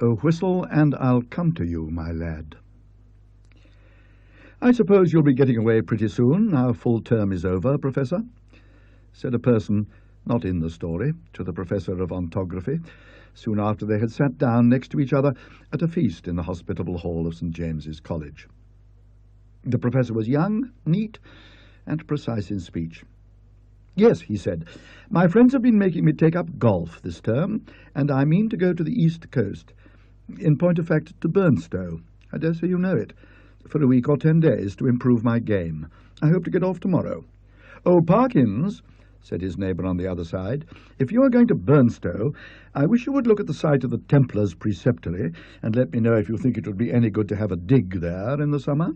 "A whistle, and I'll come to you, my lad." "I suppose you'll be getting away pretty soon, now full term is over, Professor?" said a person not in the story to the Professor of Ontography, soon after they had sat down next to each other at a feast in the hospitable hall of St. James's College. The Professor was young, neat, and precise in speech. "Yes," he said, "my friends have been making me take up golf this term, and I mean to go to the East Coast. In point of fact, to Burnstow. I dare say you know it. For a week or 10 days to improve my game. I hope to get off tomorrow." "Oh, Parkins," said his neighbour on the other side, "if you are going to Burnstow, I wish you would look at the site of the Templars' Preceptory and let me know if you think it would be any good to have a dig there in the summer."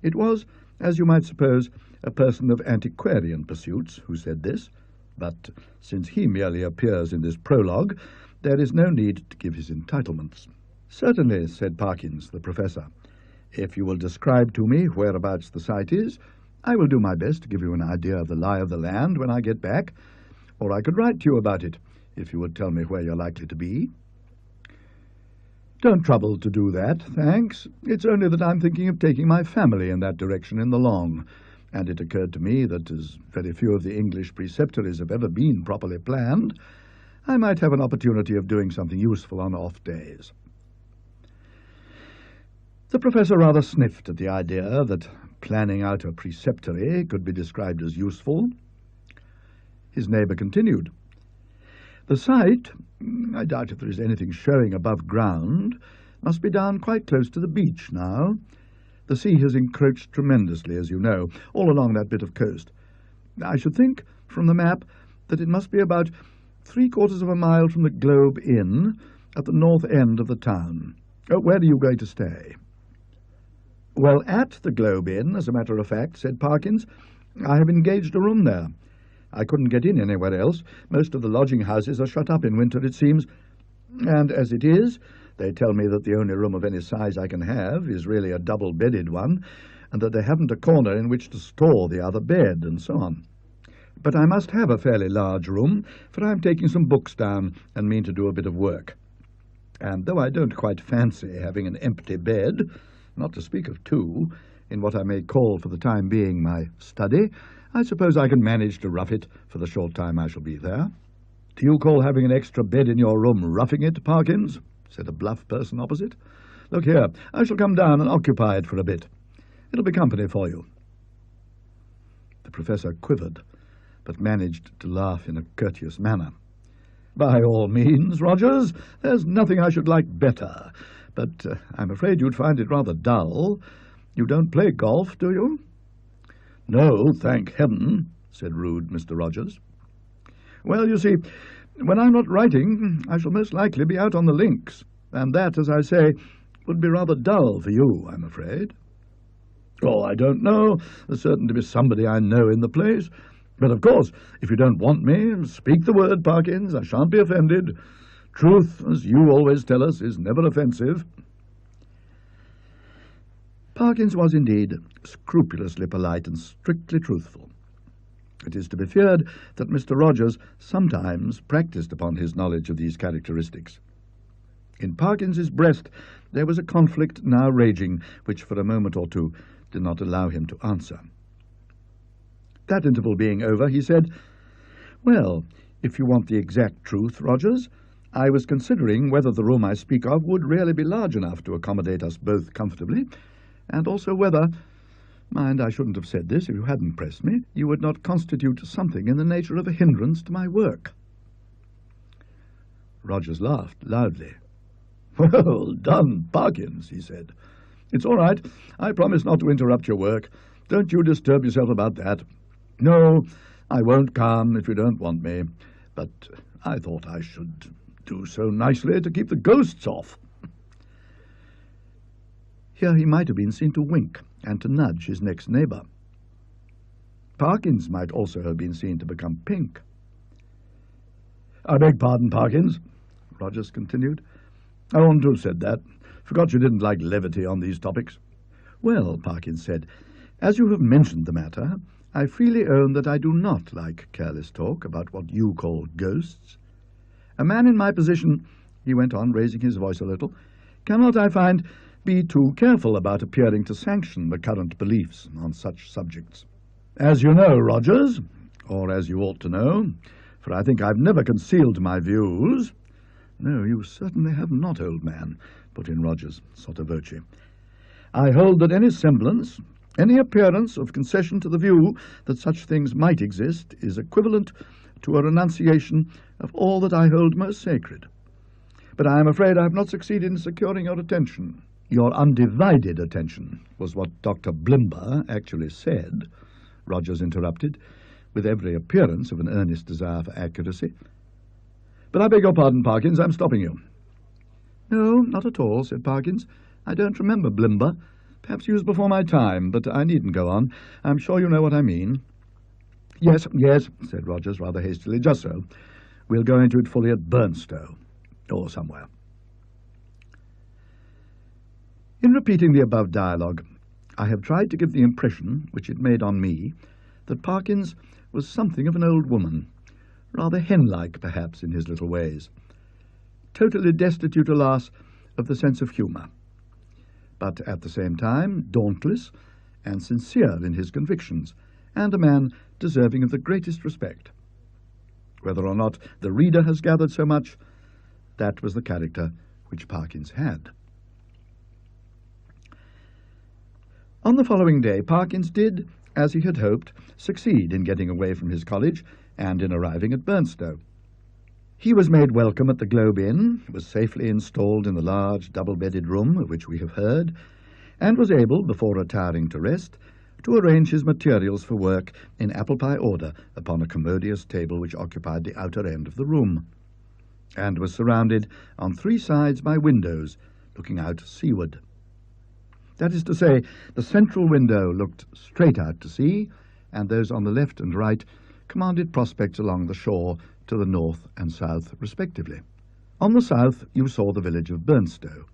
It was, as you might suppose, a person of antiquarian pursuits who said this, but since he merely appears in this prologue, there is no need to give his entitlements. "Certainly," said Parkins, the Professor. "If you will describe to me whereabouts the site is, I will do my best to give you an idea of the lie of the land when I get back, or I could write to you about it, if you would tell me where you're likely to be." "Don't trouble to do that, thanks. It's only that I'm thinking of taking my family in that direction in the long, and it occurred to me that, as very few of the English preceptories have ever been properly planned, I might have an opportunity of doing something useful on off days." The Professor rather sniffed at the idea that planning out a preceptory could be described as useful. His neighbour continued, "The site, I doubt if there is anything showing above ground, must be down quite close to the beach now. The sea has encroached tremendously, as you know, all along that bit of coast. I should think, from the map, that it must be about 3/4 of a mile from the Globe Inn at the north end of the town. Where are you going to stay?" "Well, at the Globe Inn, as a matter of fact," said Parkins. "I have engaged a room there. I couldn't get in anywhere else. Most of the lodging-houses are shut up in winter, it seems. And as it is, they tell me that the only room of any size I can have is really a double-bedded one, and that they haven't a corner in which to store the other bed, and so on. But I must have a fairly large room, for I'm taking some books down and mean to do a bit of work. And though I don't quite fancy having an empty bed, not to speak of two, in what I may call for the time being my study, I suppose I can manage to rough it for the short time I shall be there." "Do you call having an extra bed in your room roughing it, Parkins?" said a bluff person opposite. "Look here, I shall come down and occupy it for a bit. It'll be company for you." The Professor quivered, but managed to laugh in a courteous manner. "By all means, Rogers, there's nothing I should like better. But I'm afraid you'd find it rather dull. You don't play golf, do you?" "No, thank heaven," said rude Mr. Rogers. "Well, you see, when I'm not writing, I shall most likely be out on the links, and that, as I say, would be rather dull for you, I'm afraid." "Oh, I don't know. There's certain to be somebody I know in the place. But, of course, if you don't want me, speak the word, Parkins. I shan't be offended. Truth, as you always tell us, is never offensive." Parkins was indeed scrupulously polite and strictly truthful. It is to be feared that Mr. Rogers sometimes practised upon his knowledge of these characteristics. In Parkins's breast there was a conflict now raging, which for a moment or two did not allow him to answer. That interval being over, he said, "Well, if you want the exact truth, Rogers, I was considering whether the room I speak of would really be large enough to accommodate us both comfortably, and also whether, mind, I shouldn't have said this if you hadn't pressed me, you would not constitute something in the nature of a hindrance to my work." Rogers laughed loudly. "Well done, Parkins," he said. "It's all right. I promise not to interrupt your work. Don't you disturb yourself about that. No, I won't come if you don't want me, but I thought I should do so nicely to keep the ghosts off." Here he might have been seen to wink and to nudge his next neighbour. Parkins might also have been seen to become pink. "I beg pardon, Parkins," Rogers continued. "I oughtn't to have said that. Forgot you didn't like levity on these topics." "Well," Parkins said, "as you have mentioned the matter, I freely own that I do not like careless talk about what you call ghosts. A man in my position he went on, raising his voice a little, cannot, I find, be too careful about appearing to sanction the current beliefs on such subjects. As you know, Rogers, or as you ought to know, for I think I've never concealed my views—" "No, you certainly have not, old man," put in Rogers, sotto voce. "I hold that any semblance, any appearance of concession to the view that such things might exist is equivalent to a renunciation of all that I hold most sacred. But I am afraid I have not succeeded in securing your attention." "Your undivided attention," was what Dr. Blimber actually said, Rogers interrupted, with every appearance of an earnest desire for accuracy. "But I beg your pardon, Parkins, I'm stopping you." "No, not at all," said Parkins. "I don't remember Blimber. Perhaps he was before my time, but I needn't go on. I'm sure you know what I mean." Yes, said Rogers rather hastily. "Just so. We'll go into it fully at Burnstow, or somewhere." In repeating the above dialogue, I have tried to give the impression, which it made on me, that Parkins was something of an old woman, rather hen-like, perhaps, in his little ways, totally destitute, alas, of the sense of humour, but at the same time dauntless and sincere in his convictions, and a man deserving of the greatest respect. Whether or not the reader has gathered so much, that was the character which Parkins had. On the following day, Parkins did, as he had hoped, succeed in getting away from his college and in arriving at Burnstow. He was made welcome at the Globe Inn, was safely installed in the large double-bedded room of which we have heard, and was able, before retiring to rest, to arrange his materials for work in apple-pie order upon a commodious table which occupied the outer end of the room, and was surrounded on 3 sides by windows looking out seaward. That is to say, the central window looked straight out to sea, and those on the left and right commanded prospects along the shore to the north and south, respectively. On the south you saw the village of Burnstow.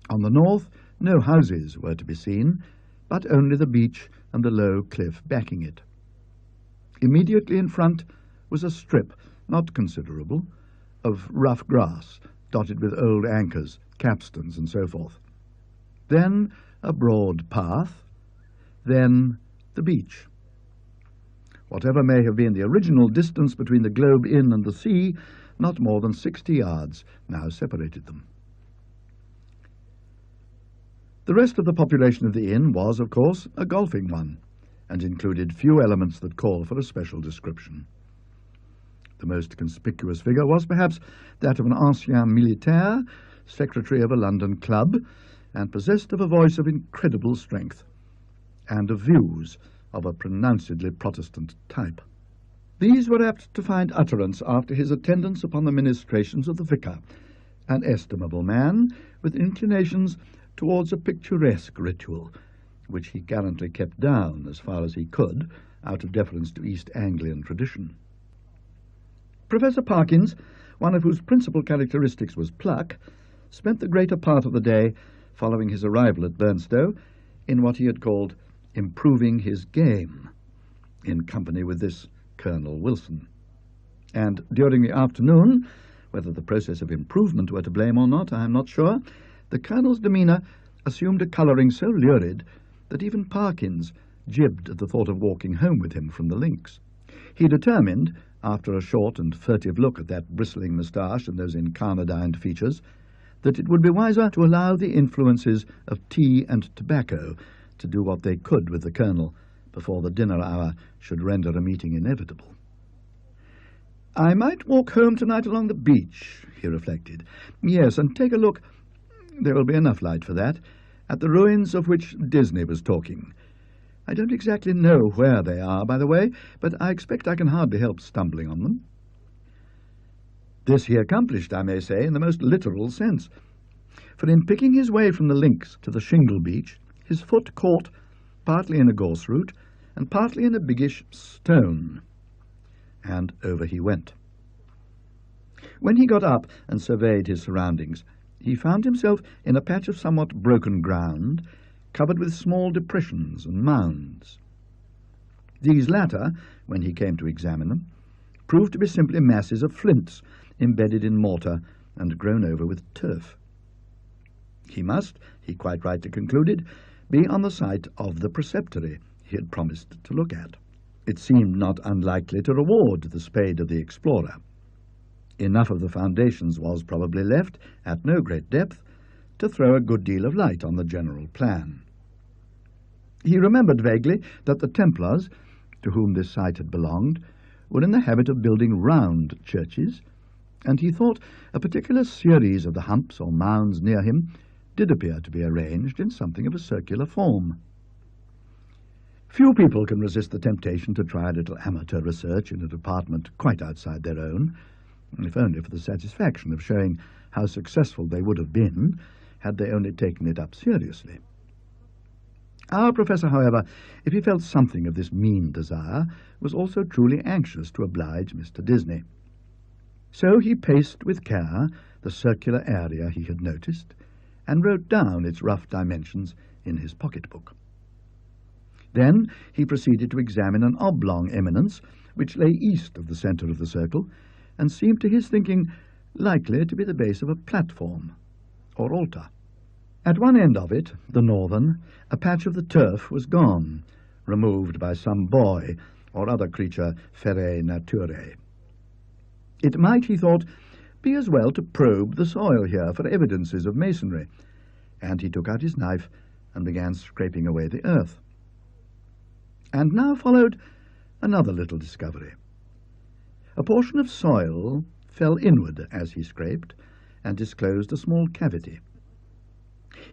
On the north no houses were to be seen, but only the beach and the low cliff backing it. Immediately in front was a strip, not considerable, of rough grass, dotted with old anchors, capstans, and so forth. Then a broad path, then the beach. Whatever may have been the original distance between the Globe Inn and the sea, not more than 60 yards now separated them. The rest of the population of the inn was, of course, a golfing one, and included few elements that call for a special description. The most conspicuous figure was perhaps that of an ancien militaire, secretary of a London club, and possessed of a voice of incredible strength, and of views of a pronouncedly Protestant type. These were apt to find utterance after his attendance upon the ministrations of the vicar, an estimable man with inclinations towards a picturesque ritual, which he gallantly kept down as far as he could, out of deference to East Anglian tradition. Professor Parkins, one of whose principal characteristics was pluck, spent the greater part of the day following his arrival at Burnstow in what he had called improving his game, in company with this Colonel Wilson. And during the afternoon, whether the process of improvement were to blame or not, I am not sure, the Colonel's demeanour assumed a colouring so lurid that even Parkins jibbed at the thought of walking home with him from the links. He determined, after a short and furtive look at that bristling moustache and those incarnadined features, that it would be wiser to allow the influences of tea and tobacco to do what they could with the Colonel before the dinner hour should render a meeting inevitable. "I might walk home tonight along the beach," he reflected. "Yes, and take a look, there will be enough light for that, at the ruins of which Disney was talking. I don't exactly know where they are, by the way, but I expect I can hardly help stumbling on them." This he accomplished, I may say, in the most literal sense, for in picking his way from the links to the shingle beach, his foot caught partly in a gorse root and partly in a biggish stone, and over he went. When he got up and surveyed his surroundings, he found himself in a patch of somewhat broken ground, covered with small depressions and mounds. These latter, when he came to examine them, proved to be simply masses of flints embedded in mortar and grown over with turf. He must, he quite rightly concluded, be on the site of the preceptory he had promised to look at. It seemed not unlikely to reward the spade of the explorer. Enough of the foundations was probably left, at no great depth, to throw a good deal of light on the general plan. He remembered vaguely that the Templars, to whom this site had belonged, were in the habit of building round churches, and he thought a particular series of the humps or mounds near him did appear to be arranged in something of a circular form. Few people can resist the temptation to try a little amateur research in a department quite outside their own, if only for the satisfaction of showing how successful they would have been had they only taken it up seriously. Our professor, however, if he felt something of this mean desire, was also truly anxious to oblige Mr. Disney. So he paced with care the circular area he had noticed, and wrote down its rough dimensions in his pocket-book. Then he proceeded to examine an oblong eminence which lay east of the centre of the circle, and seemed to his thinking likely to be the base of a platform or altar. At one end of it, the northern, a patch of the turf was gone, removed by some boy or other creature ferae naturae. It might, he thought, be as well to probe the soil here for evidences of masonry, and he took out his knife and began scraping away the earth. And now followed another little discovery. A portion of soil fell inward as he scraped, and disclosed a small cavity.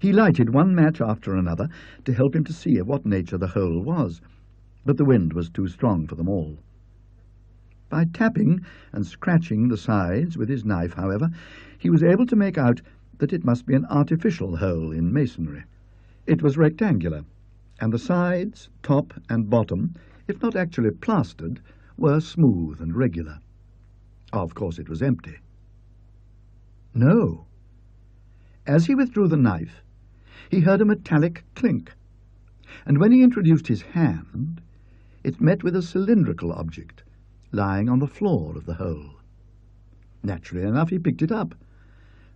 He lighted one match after another to help him to see of what nature the hole was, but the wind was too strong for them all. By tapping and scratching the sides with his knife, however, he was able to make out that it must be an artificial hole in masonry. It was rectangular, and the sides, top and bottom, if not actually plastered, were smooth and regular. Of course it was empty. No. As he withdrew the knife, he heard a metallic clink, and when he introduced his hand, it met with a cylindrical object lying on the floor of the hole. Naturally enough, he picked it up,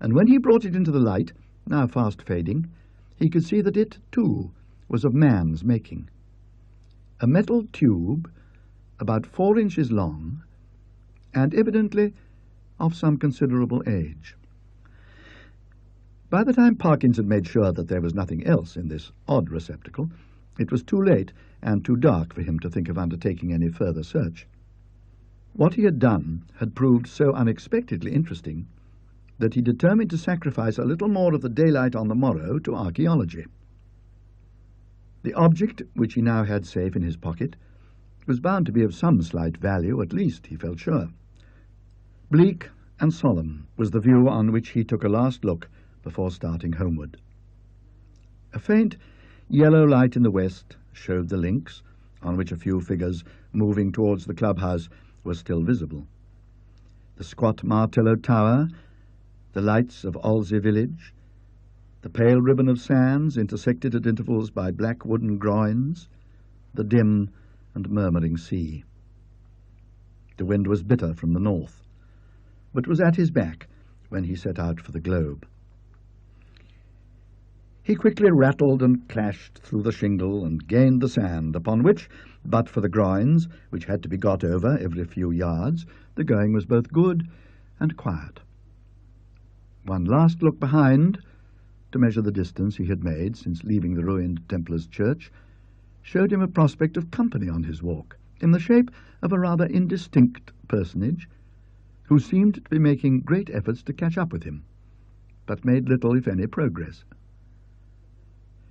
and when he brought it into the light, now fast fading, he could see that it, too, was of man's making. A metal tube about 4 inches long, and evidently of some considerable age. By the time Parkins had made sure that there was nothing else in this odd receptacle, it was too late and too dark for him to think of undertaking any further search. What he had done had proved so unexpectedly interesting that he determined to sacrifice a little more of the daylight on the morrow to archaeology. The object, which he now had safe in his pocket, was bound to be of some slight value, at least, he felt sure. Bleak and solemn was the view on which he took a last look before starting homeward. A faint yellow light in the west showed the links, on which a few figures moving towards the clubhouse were still visible. The squat Martello Tower, the lights of Olsey village, the pale ribbon of sands intersected at intervals by black wooden groins, the dim and murmuring sea. The wind was bitter from the north, but was at his back when he set out for the globe. He quickly rattled and clashed through the shingle and gained the sand, upon which, but for the groins, which had to be got over every few yards, the going was both good and quiet. One last look behind, to measure the distance he had made since leaving the ruined Templars' church, showed him a prospect of company on his walk, in the shape of a rather indistinct personage, who seemed to be making great efforts to catch up with him, but made little, if any, progress.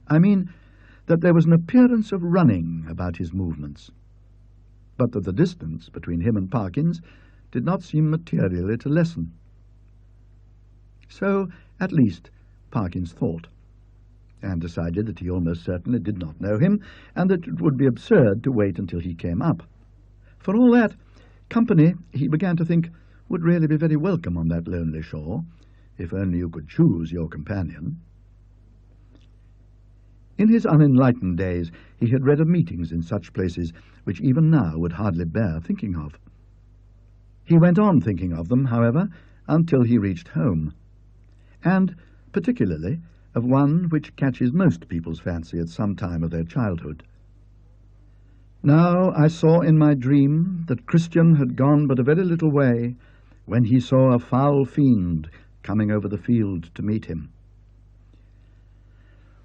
I mean that there was an appearance of running about his movements, but that the distance between him and Parkins did not seem materially to lessen. So, at least, Parkins thought, and decided that he almost certainly did not know him, and that it would be absurd to wait until he came up. For all that, company, he began to think, would really be very welcome on that lonely shore, if only you could choose your companion. In his unenlightened days, he had read of meetings in such places which even now would hardly bear thinking of. He went on thinking of them, however, until he reached home, and particularly of one which catches most people's fancy at some time of their childhood. Now I saw in my dream that Christian had gone but a very little way when he saw a foul fiend coming over the field to meet him.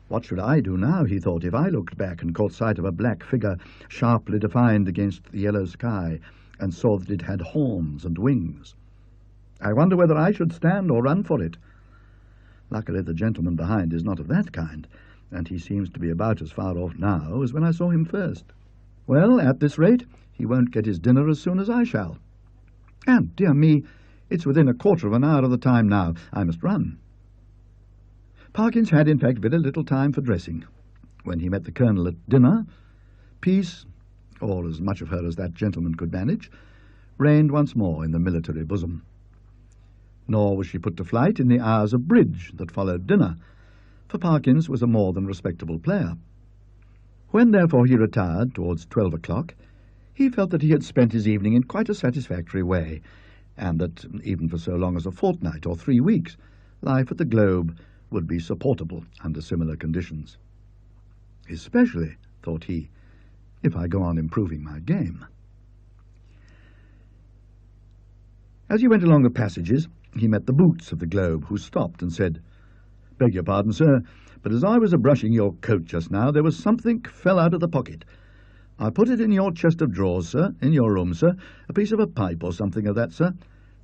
What should I do now, he thought, if I looked back and caught sight of a black figure sharply defined against the yellow sky, and saw that it had horns and wings? I wonder whether I should stand or run for it. Luckily the gentleman behind is not of that kind, and he seems to be about as far off now as when I saw him first. Well, at this rate, he won't get his dinner as soon as I shall. And, dear me, it's within a quarter of an hour of the time now. I must run. Parkins had, in fact, very little time for dressing. When he met the Colonel at dinner, peace, or as much of her as that gentleman could manage, reigned once more in the military bosom. Nor was she put to flight in the hours of bridge that followed dinner, for Parkins was a more than respectable player. When, therefore, he retired towards 12 o'clock, he felt that he had spent his evening in quite a satisfactory way, and that, even for so long as a fortnight or 3 weeks, life at the Globe would be supportable under similar conditions. Especially, thought he, if I go on improving my game. As he went along the passages, he met the boots of the Globe, who stopped and said, "Beg your pardon, sir, but as I was a-brushing your coat just now, there was something fell out of the pocket. I put it in your chest of drawers, sir, in your room, sir, a piece of a pipe or something of that, sir.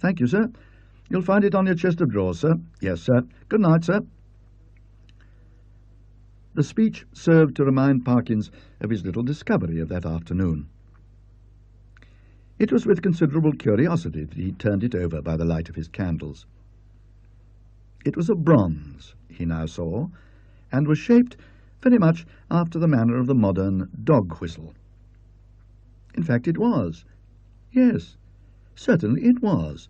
Thank you, sir. You'll find it on your chest of drawers, sir. Yes, sir. Good night, sir." The speech served to remind Parkins of his little discovery of that afternoon. It was with considerable curiosity that he turned it over by the light of his candles. It was of bronze, he now saw, and was shaped very much after the manner of the modern dog whistle. In fact, it was. Yes, certainly it was,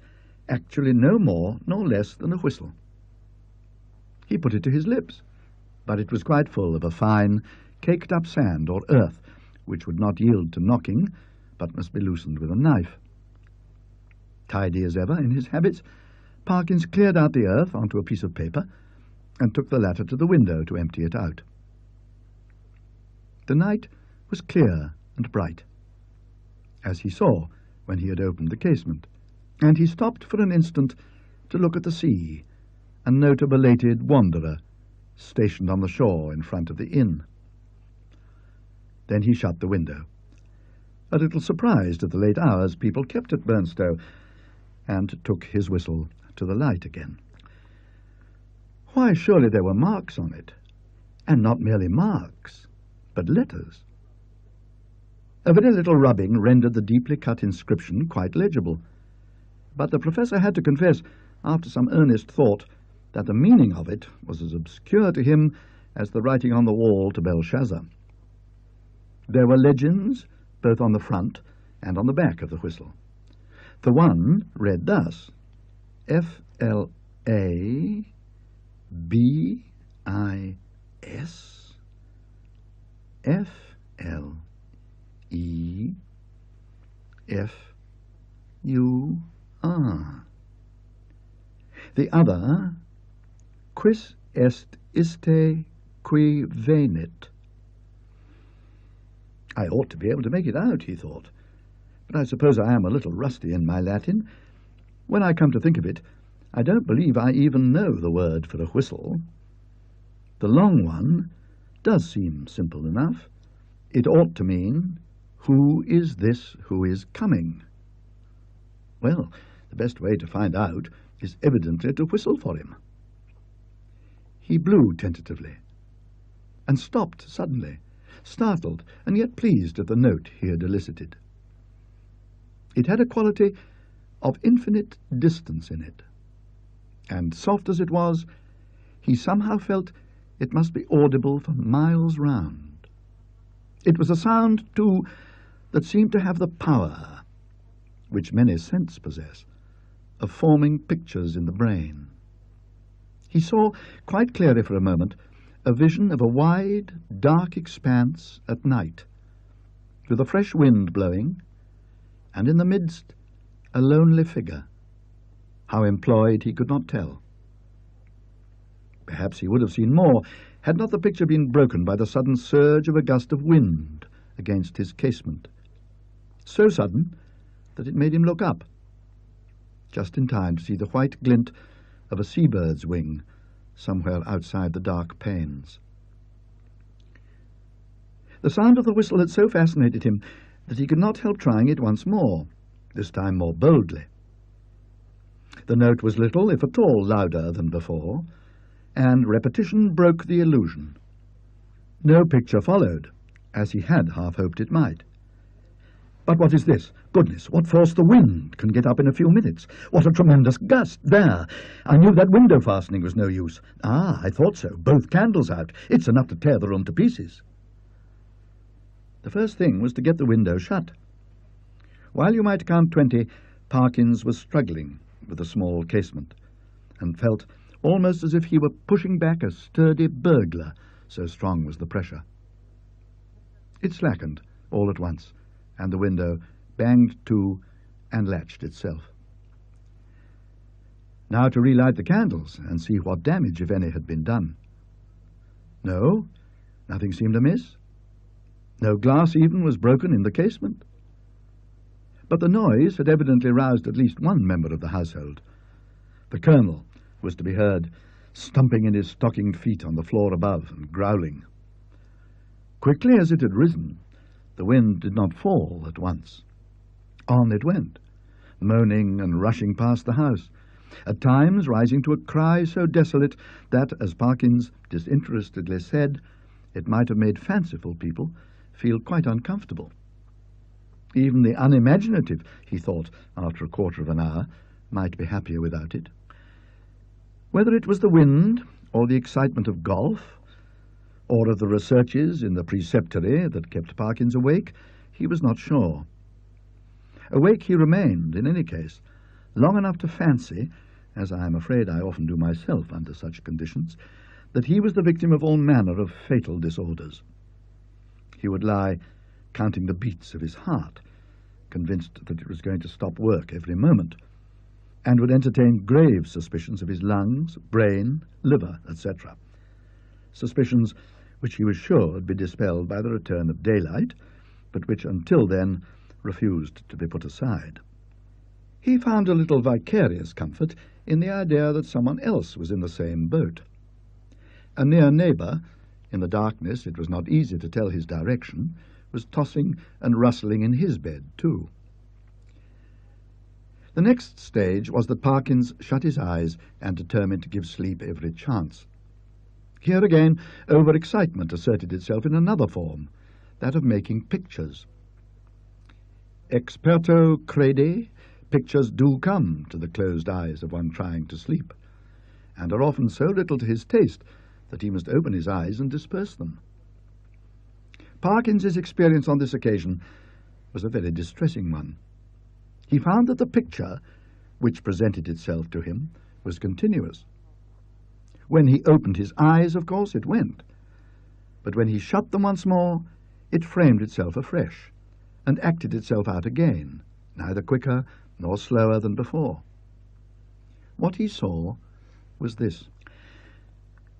actually no more nor less than a whistle. He put it to his lips, but it was quite full of a fine, caked-up sand or earth, which would not yield to knocking, but must be loosened with a knife. Tidy as ever in his habits, Parkins cleared out the earth onto a piece of paper and took the latter to the window to empty it out. The night was clear and bright, as he saw when he had opened the casement, and he stopped for an instant to look at the sea and note a belated wanderer stationed on the shore in front of the inn. Then he shut the window, a little surprised at the late hours people kept at Burnstow, and took his whistle to the light again. Why, surely there were marks on it, and not merely marks, but letters. A very little rubbing rendered the deeply cut inscription quite legible, but the professor had to confess, after some earnest thought, that the meaning of it was as obscure to him as the writing on the wall to Belshazzar. There were legends both on the front and on the back of the whistle. The one read thus: F-L-A-B-I-S F-L-E-F-U-R. The other, Quis est iste qui venit. I ought to be able to make it out, he thought, but I suppose I am a little rusty in my Latin. When I come to think of it, I don't believe I even know the word for a whistle. The long one does seem simple enough. It ought to mean, "Who is this who is coming?" Well, the best way to find out is evidently to whistle for him. He blew tentatively, and stopped suddenly, startled and yet pleased at the note he had elicited. It had a quality of infinite distance in it, and soft as it was, he somehow felt it must be audible for miles round. It was a sound, too, that seemed to have the power, which many scents possess, of forming pictures in the brain. He saw quite clearly for a moment a vision of a wide, dark expanse at night, with a fresh wind blowing, and in the midst a lonely figure, How employed, he could not tell. Perhaps he would have seen more, had not the picture been broken by the sudden surge of a gust of wind against his casement. So sudden that it made him look up, just in time to see the white glint of a seabird's wing somewhere outside the dark panes. The sound of the whistle had so fascinated him that he could not help trying it once more, this time more boldly. The note was little, if at all, louder than before, and repetition broke the illusion. No picture followed, as he had half hoped it might. But what is this? Goodness, what force the wind can get up in a few minutes! What a tremendous gust! There! I knew that window fastening was no use. Ah, I thought so. Both candles out. It's enough to tear the room to pieces. The first thing was to get the window shut. While you might count 20, Parkins was struggling with the small casement, and felt almost as if he were pushing back a sturdy burglar, so strong was the pressure. It slackened all at once, and the window banged to and latched itself. Now to relight the candles and see what damage, if any, had been done. No, nothing seemed amiss. No glass even was broken in the casement. But the noise had evidently roused at least one member of the household. The Colonel was to be heard stumping in his stockinged feet on the floor above and growling. Quickly as it had risen, the wind did not fall at once. On it went, moaning and rushing past the house, at times rising to a cry so desolate that, as Parkins disinterestedly said, it might have made fanciful people feel quite uncomfortable. Even the unimaginative, he thought, after a quarter of an hour, might be happier without it. Whether it was the wind, or the excitement of golf, or of the researches in the preceptory that kept Parkins awake, he was not sure. Awake he remained, in any case, long enough to fancy, as I am afraid I often do myself under such conditions, that he was the victim of all manner of fatal disorders. He would lie counting the beats of his heart, convinced that it was going to stop work every moment, and would entertain grave suspicions of his lungs, brain, liver, etc. Suspicions which he was sure would be dispelled by the return of daylight, but which until then refused to be put aside. He found a little vicarious comfort in the idea that someone else was in the same boat. A near neighbour, in the darkness it was not easy to tell his direction, was tossing and rustling in his bed too. The next stage was that Parkins shut his eyes and determined to give sleep every chance. Here again, over-excitement asserted itself in another form, that of making pictures. Experto crede, pictures do come to the closed eyes of one trying to sleep, and are often so little to his taste that he must open his eyes and disperse them. Parkins's experience on this occasion was a very distressing one. He found that the picture, which presented itself to him, was continuous. When he opened his eyes, of course, it went, but when he shut them once more, it framed itself afresh, and acted itself out again, neither quicker nor slower than before. What he saw was this: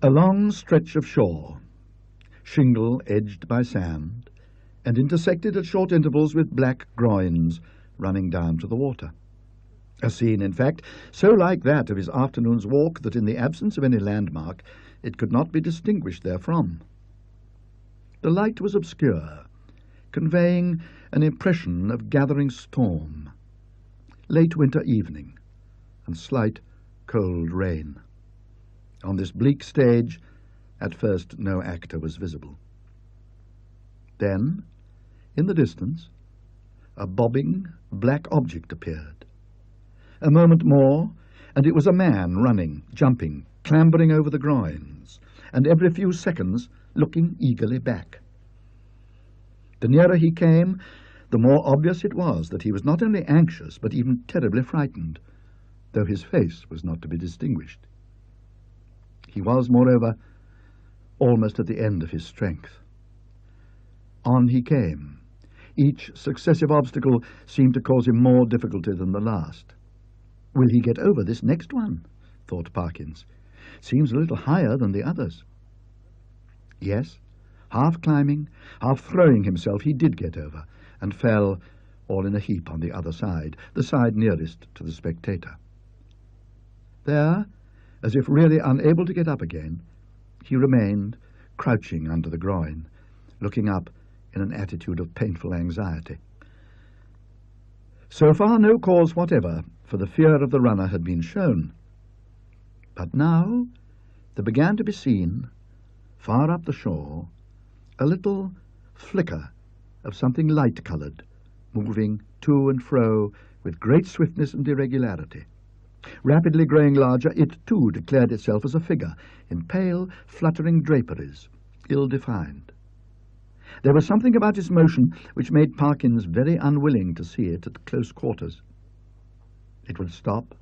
a long stretch of shore, shingle edged by sand, and intersected at short intervals with black groins running down to the water. A scene, in fact, so like that of his afternoon's walk that in the absence of any landmark it could not be distinguished therefrom. The light was obscure, conveying an impression of gathering storm, late winter evening, and slight cold rain. On this bleak stage, at first no actor was visible. Then, in the distance, a bobbing, black object appeared. A moment more, and it was a man running, jumping, clambering over the groins, and every few seconds looking eagerly back. The nearer he came, the more obvious it was that he was not only anxious, but even terribly frightened, though his face was not to be distinguished. He was, moreover, almost at the end of his strength. On he came. Each successive obstacle seemed to cause him more difficulty than the last. Will he get over this next one? Thought Parkins. Seems a little higher than the others. Yes, half climbing, half throwing himself, he did get over, and fell all in a heap on the other side, the side nearest to the spectator. There, as if really unable to get up again, he remained, crouching under the groin, looking up in an attitude of painful anxiety. So far no cause whatever for the fear of the runner had been shown. But now there began to be seen, far up the shore, a little flicker of something light-coloured, moving to and fro with great swiftness and irregularity. Rapidly growing larger, it too declared itself as a figure in pale, fluttering draperies, ill-defined. There was something about its motion which made Parkins very unwilling to see it at close quarters. It would stop,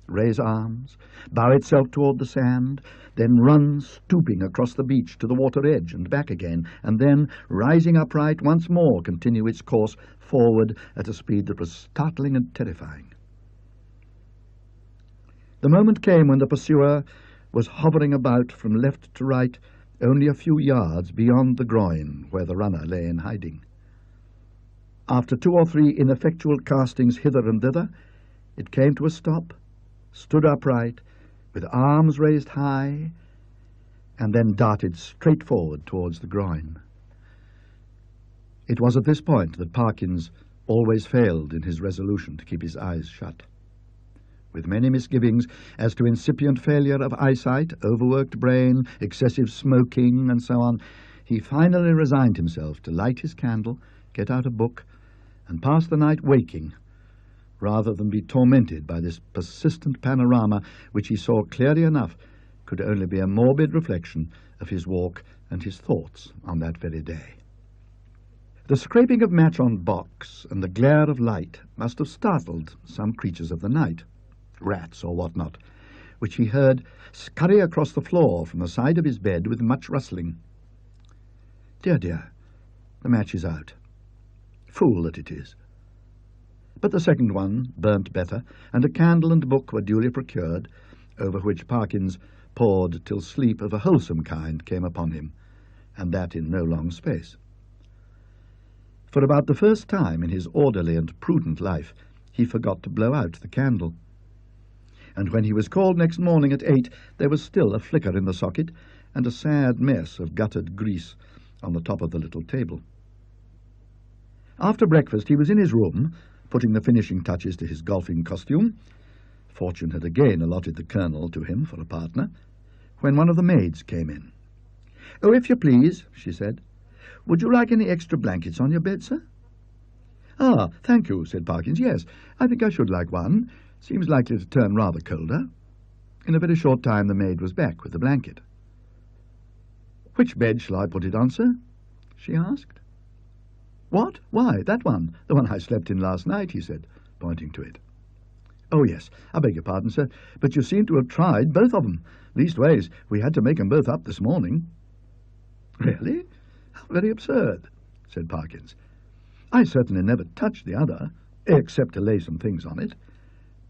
raise arms, bow itself toward the sand, then run stooping across the beach to the water edge and back again, and then, rising upright, once more continue its course forward at a speed that was startling and terrifying. The moment came when the pursuer was hovering about from left to right, only a few yards beyond the groin where the runner lay in hiding. After 2 or 3 ineffectual castings hither and thither, it came to a stop, stood upright, with arms raised high, and then darted straight forward towards the groin. It was at this point that Parkins always failed in his resolution to keep his eyes shut. With many misgivings as to incipient failure of eyesight, overworked brain, excessive smoking, and so on, he finally resigned himself to light his candle, get out a book, and pass the night waking, rather than be tormented by this persistent panorama which he saw clearly enough could only be a morbid reflection of his walk and his thoughts on that very day. The scraping of match on box and the glare of light must have startled some creatures of the night, rats or what not, which he heard scurry across the floor from the side of his bed with much rustling. Dear, dear, the match is out. Fool that it is. But the second one burnt better, and a candle and book were duly procured, over which Parkins pored till sleep of a wholesome kind came upon him, and that in no long space. For about the first time in his orderly and prudent life, he forgot to blow out the candle. And when he was called next morning at 8, there was still a flicker in the socket, and a sad mess of guttered grease on the top of the little table. After breakfast he was in his room, putting the finishing touches to his golfing costume. Fortune had again allotted the Colonel to him for a partner, when one of the maids came in. "Oh, if you please," she said. "Would you like any extra blankets on your bed, sir?" "Ah, thank you," said Parkins. "Yes, I think I should like one. Seems likely to turn rather colder." In a very short time the maid was back with the blanket. "Which bed shall I put it on, sir?" she asked. "What? Why, that one, the one I slept in last night," he said, pointing to it. "Oh, yes, I beg your pardon, sir, but you seem to have tried both of 'em. Leastways, we had to make 'em both up this morning." "Really? How very absurd," said Parkins. "I certainly never touched the other, except to lay some things on it.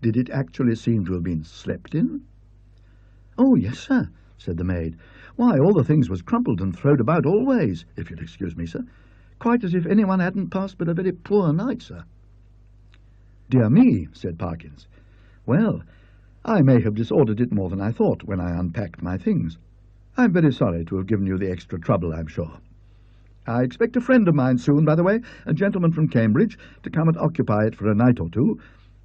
Did it actually seem to have been slept in?" "Oh, yes, sir," said the maid. "Why, all the things was crumpled and throwed about all ways, if you'll excuse me, sir. Quite as if anyone hadn't passed but a very poor night, sir." "Dear me," said Parkins. "Well, I may have disordered it more than I thought when I unpacked my things. I'm very sorry to have given you the extra trouble, I'm sure. I expect a friend of mine soon, by the way, a gentleman from Cambridge, to come and occupy it for a night or two.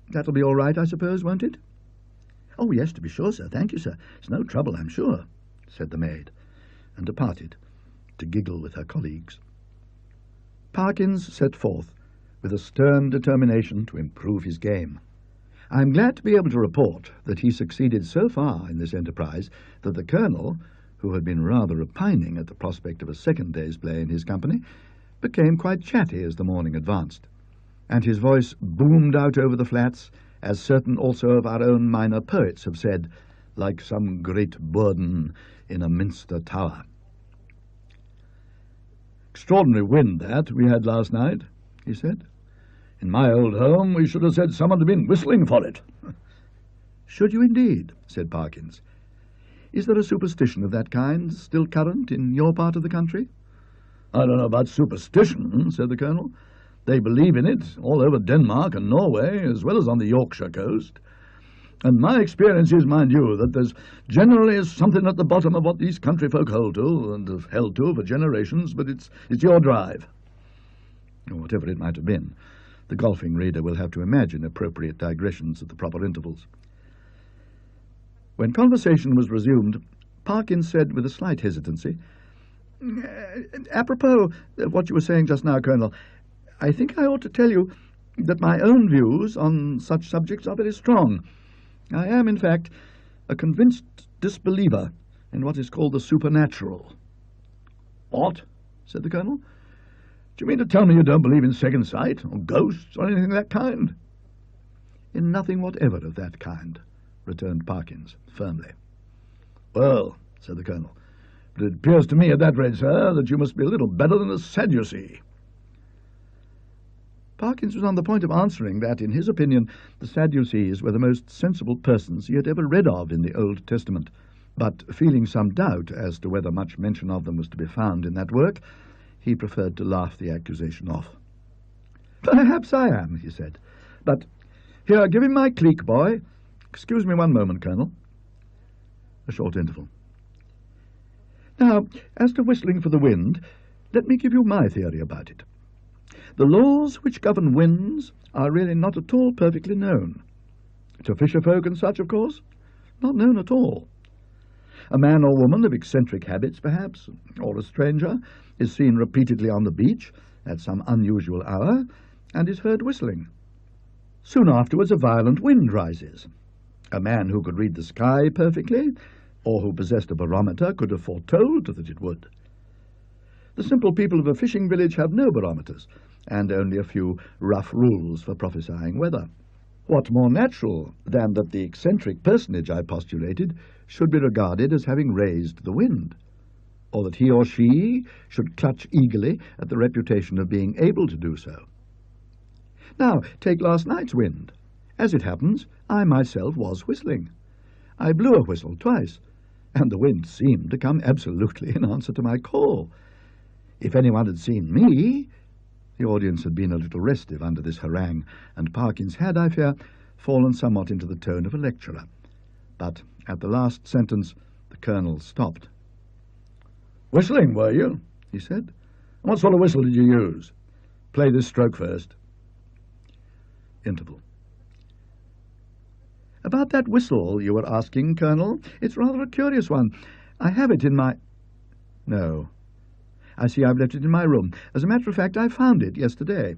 That'll be all right, I suppose, won't it?" "Oh, yes, to be sure, sir. Thank you, sir. It's no trouble, I'm sure," said the maid, and departed to giggle with her colleagues. Parkins set forth with a stern determination to improve his game. I am glad to be able to report that he succeeded so far in this enterprise that the Colonel, who had been rather repining at the prospect of a second day's play in his company, became quite chatty as the morning advanced, and his voice boomed out over the flats, as certain also of our own minor poets have said, like some great burden in a minster tower. "Extraordinary wind that we had last night," he said. "In my old home we should have said someone had been whistling for it." "Should you indeed?" said Parkins. "Is there a superstition of that kind still current in your part of the country?" "I don't know about superstition," said the Colonel. "They believe in it all over Denmark and Norway, as well as on the Yorkshire coast. And my experience is, mind you, that there's generally something at the bottom of what these country folk hold to, and have held to for generations, but it's your drive." Or whatever it might have been. The golfing reader will have to imagine appropriate digressions at the proper intervals. When conversation was resumed, Parkins said with a slight hesitancy, "Apropos of what you were saying just now, Colonel, I think I ought to tell you that my own views on such subjects are very strong. I am, in fact, a convinced disbeliever in what is called the supernatural." "What?" said the Colonel. "Do you mean to tell me you don't believe in second sight, or ghosts, or anything of that kind?" "In nothing whatever of that kind," returned Parkins firmly. "Well," said the Colonel, "but it appears to me at that rate, sir, that you must be a little better than a Sadducee." Parkins was on the point of answering that, in his opinion, the Sadducees were the most sensible persons he had ever read of in the Old Testament, but feeling some doubt as to whether much mention of them was to be found in that work, he preferred to laugh the accusation off. "Perhaps I am," he said, "but here, give him my clique, boy. Excuse me one moment, Colonel." A short interval. "Now, as to whistling for the wind, let me give you my theory about it. The laws which govern winds are really not at all perfectly known. To fisher folk and such, of course, not known at all. A man or woman of eccentric habits, perhaps, or a stranger, is seen repeatedly on the beach at some unusual hour, and is heard whistling. Soon afterwards a violent wind rises. A man who could read the sky perfectly, or who possessed a barometer, could have foretold that it would. The simple people of a fishing village have no barometers, and only a few rough rules for prophesying weather. What more natural than that the eccentric personage I postulated should be regarded as having raised the wind, or that he or she should clutch eagerly at the reputation of being able to do so? Now, take last night's wind. As it happens, I myself was whistling. I blew a whistle twice, and the wind seemed to come absolutely in answer to my call. If anyone had seen me—" The audience had been a little restive under this harangue, and Parkins had, I fear, fallen somewhat into the tone of a lecturer. But at the last sentence the Colonel stopped. "Whistling, were you?" he said. "What sort of whistle did you use? Play this stroke first." Interval. "About that whistle you were asking, Colonel, it's rather a curious one. I have it in my—" "No. I see I've left it in my room. As a matter of fact, I found it yesterday."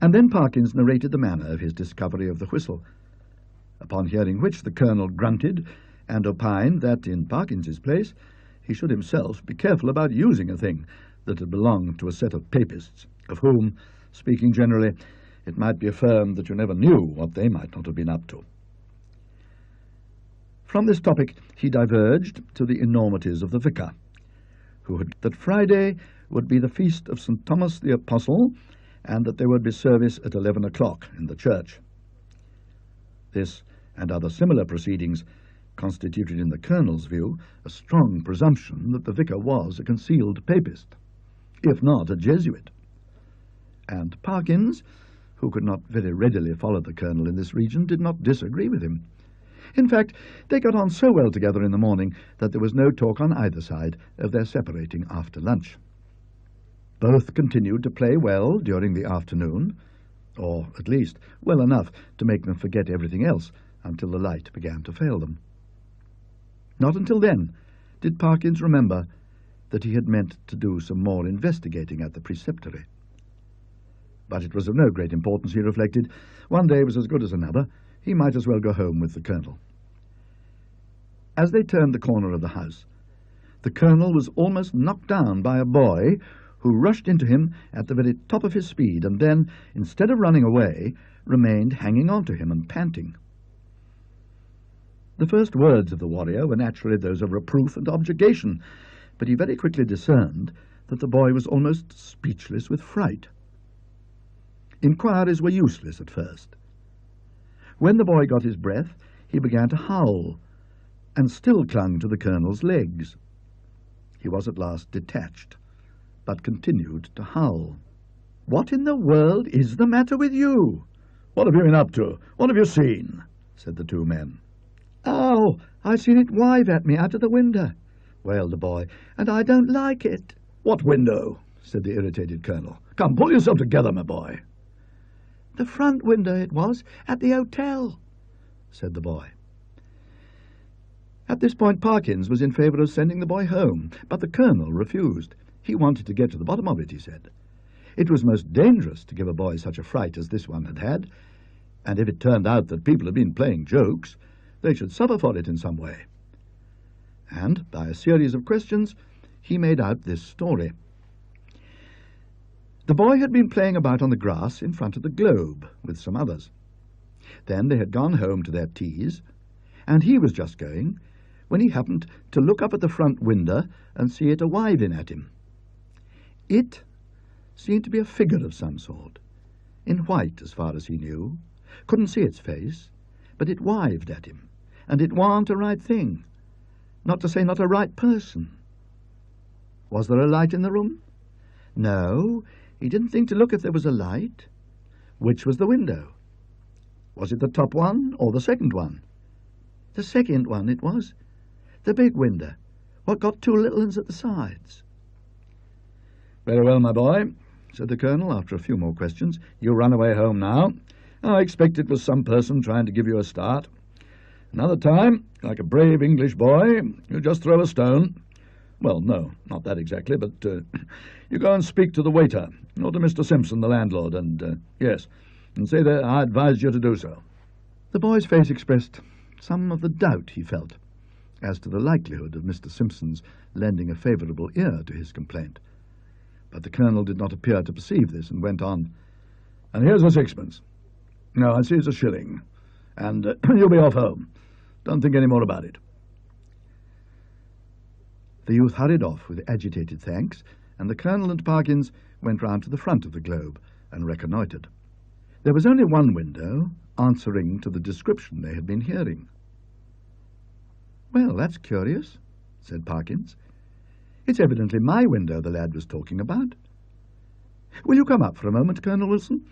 And then Parkins narrated the manner of his discovery of the whistle, upon hearing which the Colonel grunted and opined that, in Parkins's place, he should himself be careful about using a thing that had belonged to a set of papists, of whom, speaking generally, it might be affirmed that you never knew what they might not have been up to. From this topic he diverged to the enormities of the vicar, who had that Friday would be the feast of St. Thomas the Apostle, and that there would be service at 11 o'clock in the church. This and other similar proceedings constituted in the Colonel's view a strong presumption that the vicar was a concealed papist, if not a Jesuit. And Parkins, who could not very readily follow the Colonel in this region, did not disagree with him. In fact, they got on so well together in the morning that there was no talk on either side of their separating after lunch. Both continued to play well during the afternoon, or at least well enough to make them forget everything else until the light began to fail them. Not until then did Parkins remember that he had meant to do some more investigating at the preceptory. But it was of no great importance, he reflected. One day was as good as another. He might as well go home with the Colonel. As they turned the corner of the house, the Colonel was almost knocked down by a boy who rushed into him at the very top of his speed and then, instead of running away, remained hanging on to him and panting. The first words of the warrior were naturally those of reproof and objurgation, but he very quickly discerned that the boy was almost speechless with fright. Inquiries were useless at first. When the boy got his breath, he began to howl, and still clung to the Colonel's legs. He was at last detached, but continued to howl. "What in the world is the matter with you?" "What have you been up to? What have you seen?" said the two men. "Oh, I've seen it wave at me out of the window," wailed the boy, "and I don't like it." "What window?" said the irritated Colonel. "Come, pull yourself together, my boy." "The front window it was, at the hotel," said the boy. At this point Parkins was in favour of sending the boy home, but the Colonel refused. He wanted to get to the bottom of it, he said. It was most dangerous to give a boy such a fright as this one had had, and if it turned out that people had been playing jokes, they should suffer for it in some way. And, by a series of questions, he made out this story. The boy had been playing about on the grass in front of the Globe with some others. Then they had gone home to their teas, and he was just going when he happened to look up at the front window and see it a-wiving at him. It seemed to be a figure of some sort, in white as far as he knew. Couldn't see its face, but it wived at him, and it warn't a right thing, not to say not a right person. Was there a light in the room? No, he didn't think to look if there was a light. Which was the window? Was it the top one or the second one? The second one it was, the big window, what got two little ones at the sides. "Very well, my boy," said the Colonel after a few more questions. "You run away home now. I expect it was some person trying to give you a start. Another time, like a brave English boy, you just throw a stone. Well, no, not that exactly, but you go and speak to the waiter, or to Mr. Simpson, the landlord, and yes, and say that I advised you to do so." The boy's face expressed some of the doubt he felt as to the likelihood of Mr. Simpson's lending a favourable ear to his complaint. But the Colonel did not appear to perceive this, and went on, "And here's a sixpence. No, I see it's a shilling, and you'll be off home. Don't think any more about it." The youth hurried off with agitated thanks, and the Colonel and Parkins went round to the front of the Globe and reconnoitred. There was only one window, answering to the description they had been hearing. "Well, that's curious," said Parkins. "It's evidently my window the lad was talking about. Will you come up for a moment, Colonel Wilson?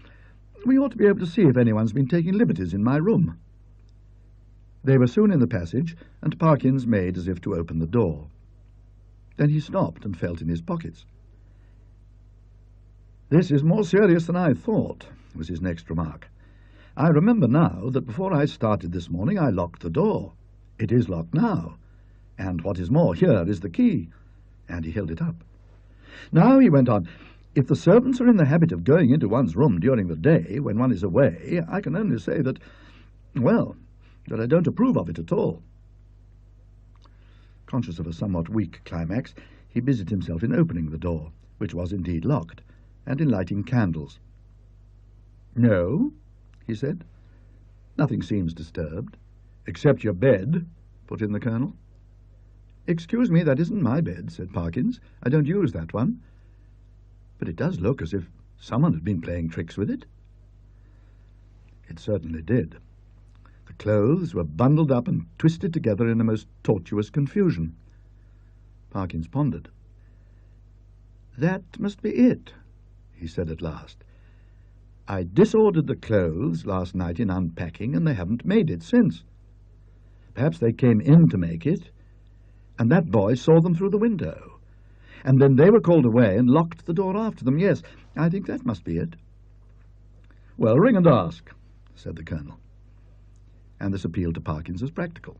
We ought to be able to see if anyone's been taking liberties in my room." They were soon in the passage, and Parkins made as if to open the door. Then he stopped and felt in his pockets. "This is more serious than I thought," was his next remark. "I remember now that before I started this morning I locked the door. It is locked now, and what is more, here is the key," and he held it up. "Now," he went on, "if the servants are in the habit of going into one's room during the day when one is away, I can only say that, well, that I don't approve of it at all." Conscious of a somewhat weak climax, he busied himself in opening the door, which was indeed locked, and in lighting candles. "No," he said, "nothing seems disturbed." "Except your bed," put in the Colonel. "Excuse me, that isn't my bed," said Parkins. "I don't use that one. But it does look as if someone had been playing tricks with it." It certainly did. The clothes were bundled up and twisted together in a most tortuous confusion. Parkins pondered. "That must be it," he said at last. "I disordered the clothes last night in unpacking, and they haven't made it since. Perhaps they came in to make it, and that boy saw them through the window, and then they were called away and locked the door after them. Yes, I think that must be it." "Well, ring and ask," said the Colonel, and this appeal to Parkins was practical.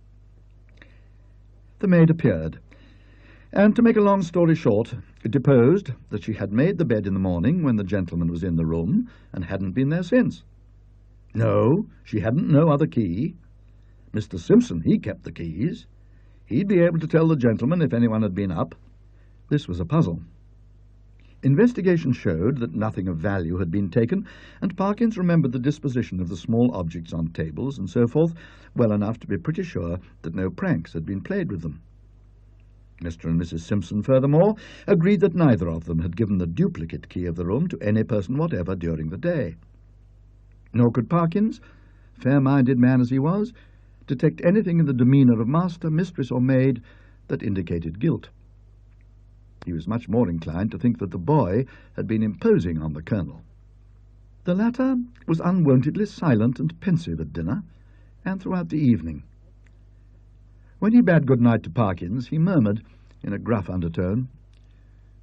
The maid appeared, and, to make a long story short, deposed that she had made the bed in the morning when the gentleman was in the room, and hadn't been there since. No, she hadn't no other key. Mr. Simpson, he kept the keys. He'd be able to tell the gentleman if anyone had been up. This was a puzzle. Investigation showed that nothing of value had been taken, and Parkins remembered the disposition of the small objects on tables and so forth well enough to be pretty sure that no pranks had been played with them. Mr. and Mrs. Simpson, furthermore, agreed that neither of them had given the duplicate key of the room to any person whatever during the day. Nor could Parkins, fair-minded man as he was, detect anything in the demeanour of master, mistress, or maid that indicated guilt. He was much more inclined to think that the boy had been imposing on the colonel. The latter was unwontedly silent and pensive at dinner, and throughout the evening. When he bade good night to Parkins, he murmured, in a gruff undertone,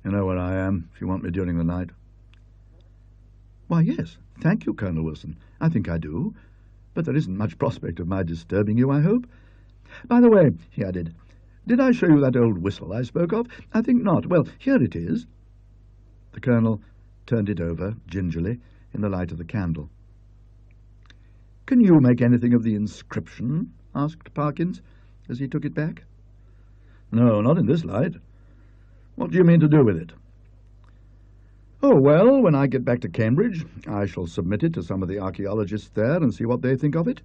"You know where I am, if you want me during the night." "Why, yes, thank you, Colonel Wilson. I think I do. But there isn't much prospect of my disturbing you, I hope. By the way," he added, "did I show you that old whistle I spoke of? I think not. Well, here it is." The colonel turned it over, gingerly, in the light of the candle. "Can you make anything of the inscription?" asked Parkins, as he took it back. "No, not in this light. What do you mean to do with it?" "Oh, well, when I get back to Cambridge, I shall submit it to some of the archaeologists there and see what they think of it.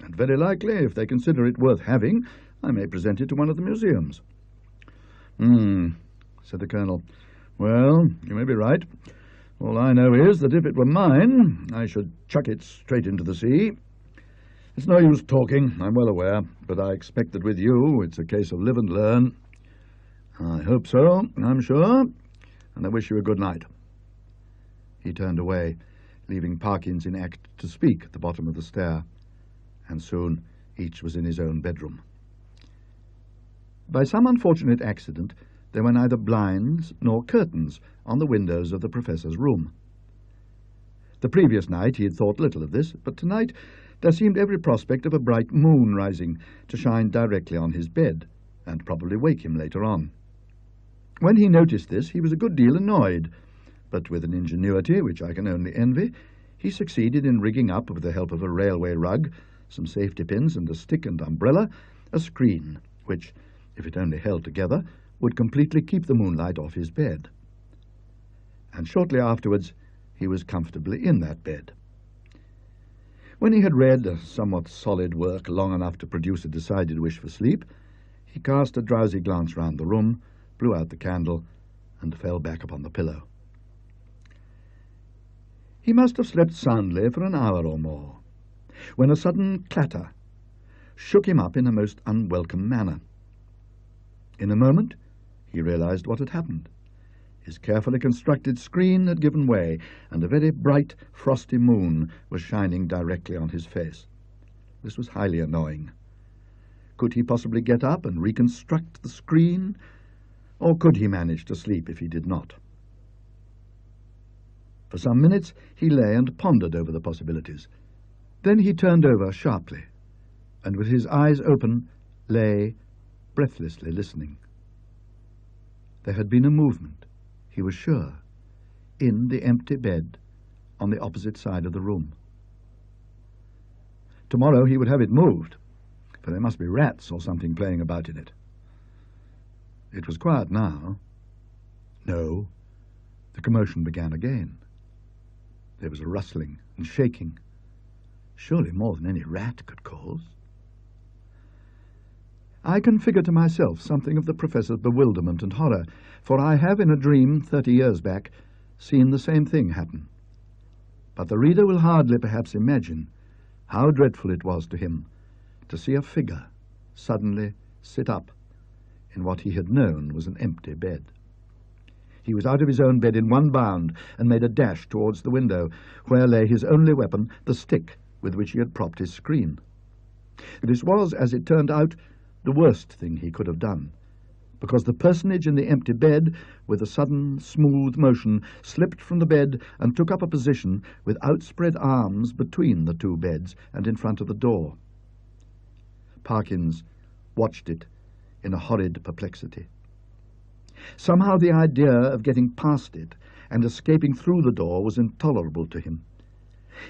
And very likely, if they consider it worth having, I may present it to one of the museums." Said the colonel. "Well, you may be right. All I know is that if it were mine, I should chuck it straight into the sea. It's no use talking, I'm well aware, but I expect that with you it's a case of live and learn. I hope so, I'm sure, and I wish you a good night." He turned away, leaving Parkins in act to speak at the bottom of the stair, and soon each was in his own bedroom. By some unfortunate accident, there were neither blinds nor curtains on the windows of the professor's room. The previous night he had thought little of this, but tonight there seemed every prospect of a bright moon rising to shine directly on his bed, and probably wake him later on. When he noticed this, he was a good deal annoyed, but with an ingenuity which I can only envy, he succeeded in rigging up, with the help of a railway rug, some safety pins and a stick and umbrella, a screen, which, if it only held together, would completely keep the moonlight off his bed. And shortly afterwards he was comfortably in that bed. When he had read a somewhat solid work long enough to produce a decided wish for sleep, he cast a drowsy glance round the room, blew out the candle, and fell back upon the pillow. He must have slept soundly for an hour or more, when a sudden clatter shook him up in a most unwelcome manner. In a moment he realized what had happened. His carefully constructed screen had given way, and a very bright, frosty moon was shining directly on his face. This was highly annoying. Could he possibly get up and reconstruct the screen, or could he manage to sleep if he did not? For some minutes he lay and pondered over the possibilities. Then he turned over sharply, and with his eyes open, lay breathlessly listening. There had been a movement, he was sure, in the empty bed on the opposite side of the room. Tomorrow he would have it moved, for there must be rats or something playing about in it. It was quiet now. No, the commotion began again. There was a rustling and shaking, surely more than any rat could cause. I can figure to myself something of the professor's bewilderment and horror, for I have in a dream 30 years back seen the same thing happen. But the reader will hardly perhaps imagine how dreadful it was to him to see a figure suddenly sit up in what he had known was an empty bed. He was out of his own bed in one bound and made a dash towards the window, where lay his only weapon, the stick with which he had propped his screen. This was, as it turned out, the worst thing he could have done, because the personage in the empty bed, with a sudden, smooth motion, slipped from the bed and took up a position with outspread arms between the two beds and in front of the door. Parkins watched it in a horrid perplexity. Somehow the idea of getting past it and escaping through the door was intolerable to him.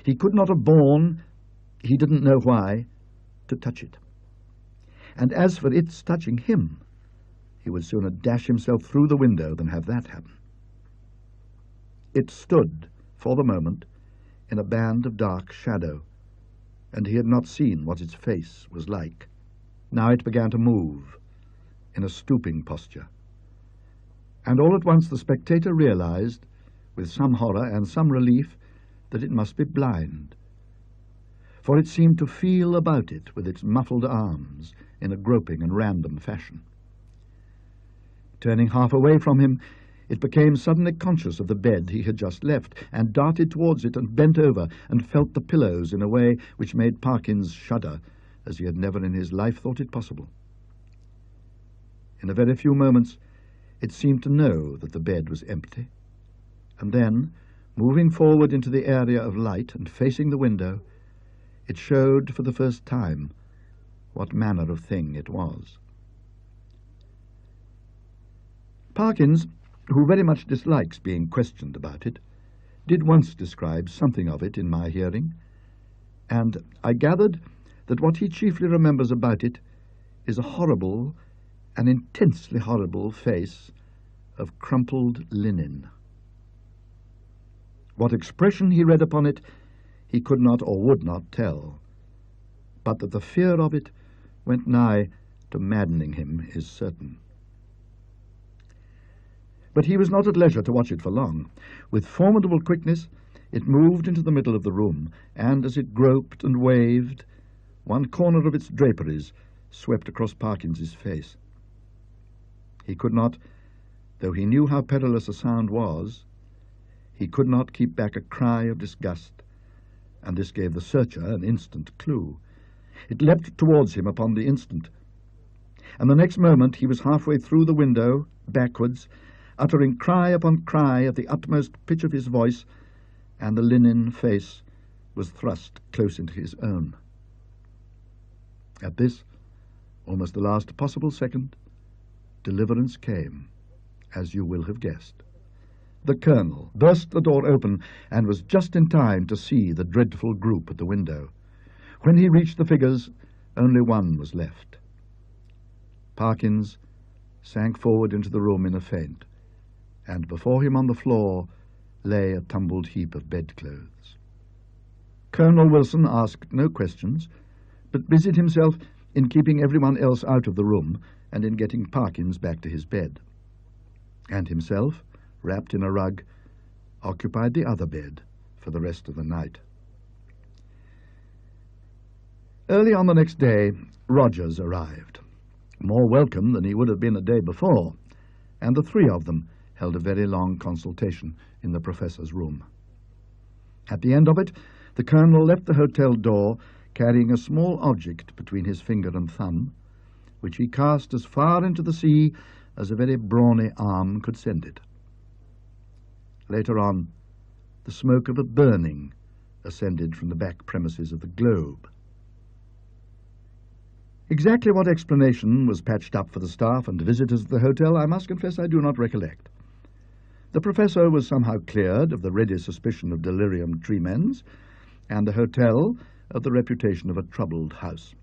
He could not have borne, he didn't know why, to touch it. And as for its touching him, he would sooner dash himself through the window than have that happen. It stood, for the moment, in a band of dark shadow, and he had not seen what its face was like. Now it began to move, in a stooping posture. And all at once the spectator realized, with some horror and some relief, that it must be blind. for it seemed to feel about it with its muffled arms in a groping and random fashion. Turning half away from him, it became suddenly conscious of the bed he had just left, and darted towards it and bent over and felt the pillows in a way which made Parkins shudder, as he had never in his life thought it possible. In a very few moments it seemed to know that the bed was empty, and then, moving forward into the area of light and facing the window, it showed for the first time what manner of thing it was. Parkins, who very much dislikes being questioned about it, did once describe something of it in my hearing, and I gathered that what he chiefly remembers about it is a horrible, an intensely horrible face of crumpled linen. What expression he read upon it, he could not or would not tell, but that the fear of it went nigh to maddening him is certain. But he was not at leisure to watch it for long. With formidable quickness, it moved into the middle of the room, and as it groped and waved, one corner of its draperies swept across Parkins's face. He could not, though he knew how perilous a sound was, he could not keep back a cry of disgust, and this gave the searcher an instant clue. It leapt towards him upon the instant, and the next moment he was halfway through the window, backwards, uttering cry upon cry at the utmost pitch of his voice, and the linen face was thrust close into his own. At this, almost the last possible second, deliverance came, as you will have guessed. The Colonel burst the door open and was just in time to see the dreadful group at the window. When he reached the figures, only one was left. Parkins sank forward into the room in a faint, and before him on the floor lay a tumbled heap of bedclothes. Colonel Wilson asked no questions, but busied himself in keeping everyone else out of the room and in getting Parkins back to his bed, and himself, wrapped in a rug, occupied the other bed for the rest of the night. Early on the next day, Rogers arrived, more welcome than he would have been a day before, and the three of them held a very long consultation in the professor's room. At the end of it, the Colonel left the hotel door carrying a small object between his finger and thumb, which he cast as far into the sea as a very brawny arm could send it. Later on, the smoke of a burning ascended from the back premises of the Globe. Exactly what explanation was patched up for the staff and visitors at the hotel, I must confess I do not recollect. The professor was somehow cleared of the ready suspicion of delirium tremens, and the hotel of the reputation of a troubled house.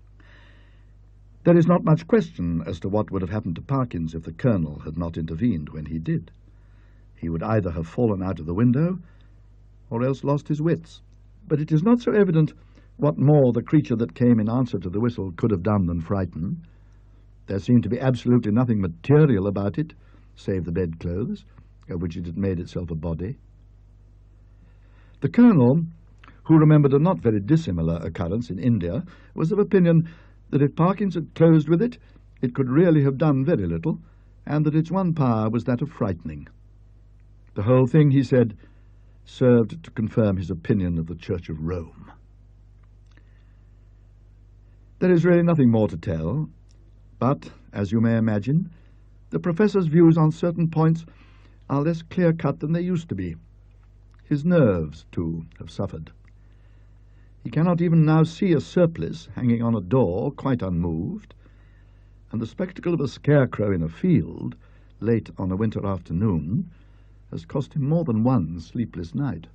There is not much question as to what would have happened to Parkins if the Colonel had not intervened when he did. He would either have fallen out of the window, or else lost his wits. But it is not so evident what more the creature that came in answer to the whistle could have done than frighten. There seemed to be absolutely nothing material about it, save the bedclothes, of which it had made itself a body. The Colonel, who remembered a not very dissimilar occurrence in India, was of opinion that if Parkins had closed with it, it could really have done very little, and that its one power was that of frightening. The whole thing, he said, served to confirm his opinion of the Church of Rome. There is really nothing more to tell, but, as you may imagine, the professor's views on certain points are less clear-cut than they used to be. His nerves, too, have suffered. He cannot even now see a surplice hanging on a door quite unmoved, and the spectacle of a scarecrow in a field, late on a winter afternoon, has cost him more than one sleepless night.